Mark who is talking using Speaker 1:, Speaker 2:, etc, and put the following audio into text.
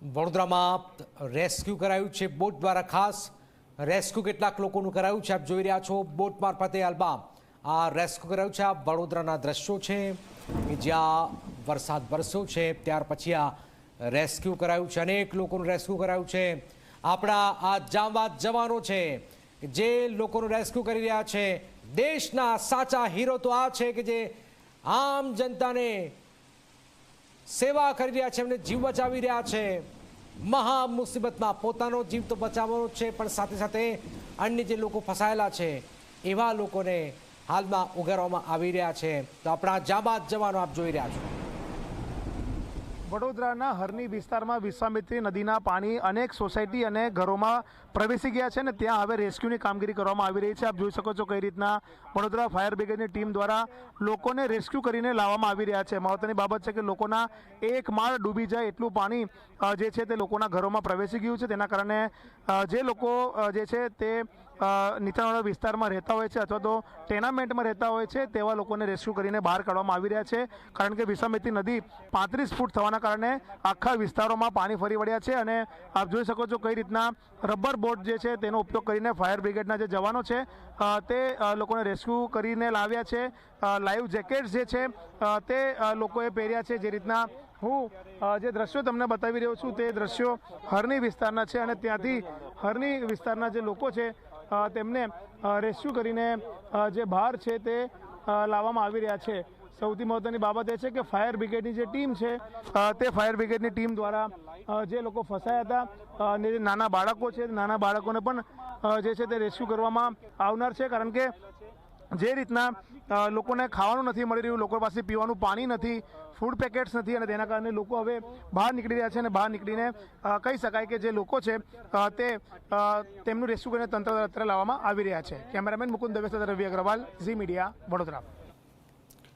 Speaker 1: વડોદરામાં રેસ્ક્યુ કરાયું છે બોટ દ્વારા। ખાસ રેસ્ક્યુ કેટલાક લોકોનું કરાયું છે, આપ જોઈ રહ્યા છો બોટ મારફતે હાલમાં આ રેસ્ક્યુ કરાયું છે। આ વડોદરાના દ્રશ્યો છે કે જ્યાં વરસાદ વરસ્યો છે, ત્યાર પછી આ રેસ્ક્યુ કરાયું છે, અનેક લોકોનું રેસ્ક્યુ કરાયું છે। આપણા આ જાંબાઝ જવાનો છે જે લોકોનું રેસ્ક્યુ કરી રહ્યા છે। દેશના સાચા હીરો તો આ છે કે જે આમ જનતાને સેવા કરી રહ્યા છે, એમને જીવ બચાવી રહ્યા છે। મહા મુસીબતમાં પોતાનો જીવ તો બચાવવાનો છે, પણ સાથે સાથે અન્ય જે લોકો ફસાયેલા છે એવા લોકોને હાલમાં ઉગારવામાં આવી રહ્યા છે। તો આપણા જાંબાઝ જવાનો આપ જોઈ રહ્યા છો।
Speaker 2: વડોદરાના હરની વિસ્તારમાં વિશ્વામિત્રી નદીના પાણી અનેક સોસાયટી અને ઘરોમાં પ્રવેશી ગયા છે ને ત્યાં હવે રેસ્ક્યુની કામગીરી કરવામાં આવી રહી છે। આપ જોઈ શકો છો કઈ રીતના વડોદરા ફાયર બ્રિગેડની ટીમ દ્વારા લોકોને રેસ્ક્યુ કરીને લાવવામાં આવી રહ્યા છે। મહત્વની બાબત છે કે લોકોના એક માળ ડૂબી જાય એટલું પાણી જે છે તે લોકોના ઘરોમાં પ્રવેશી ગયું છે। તેના કારણે જે લોકો જે છે તે નીચાણવાળા વિસ્તારમાં રહેતા હોય છે અથવા તો ટેનામેન્ટમાં રહેતા હોય છે તેવા લોકોને રેસ્ક્યુ કરીને બહાર કાઢવામાં આવી રહ્યા છે। કારણ કે વિશ્વામિત્રી નદી 35 ફૂટ થવાના કારણે આખા વિસ્તારોમાં પાણી ફરી વળ્યા છે અને આપ જોઈ શકો છો કઈ રીતના રબર બોટ જે છે તેનો ઉપયોગ કરીને ફાયર બ્રિગેડના જે જવાનો છે તે લોકોને રેસ્ક્યુ કરીને લાવ્યા છે। લાઈવ જેકેટ્સ જે છે તે લોકોએ પહેર્યા છે। જે રીતના હું જે દ્રશ્યો તમને બતાવી રહ્યો છું તે દ્રશ્યો હરની વિસ્તારના છે અને ત્યાંથી હરની વિસ્તારના જે લોકો છે તેમને રેસ્ક્યુ કરીને જે બહાર છે તે લાવવામાં આવી રહ્યા છે। સૌથી મહત્વની બાબત એ છે કે ફાયર બ્રિગેડની જે ટીમ છે તે ફાયર બ્રિગેડની ટીમ દ્વારા જે લોકો ફસાયા હતા અને જે નાના બાળકો છે નાના બાળકોને પણ જે છે તે રેસ્ક્યુ કરવામાં આવનાર છે। કારણ કે જે રીતના લોકોને ખાવાનું નથી મળી રહ્યું, લોકો પાસે પીવાનું પાણી નથી, ફૂડ પેકેટ્સ નથી અને તેના કારણે લોકો હવે બહાર નીકળી રહ્યા છે અને બહાર નીકળીને કહી શકાય કે જે લોકો છે તે તેમનું રેસ્ક્યુ કરીને તંત્ર દ્વારા લાવવામાં આવી રહ્યા છે। કેમેરામેન મુકુંદ દવે સાથે રવિ અગ્રવાલ, ઝી મીડિયા, વડોદરા।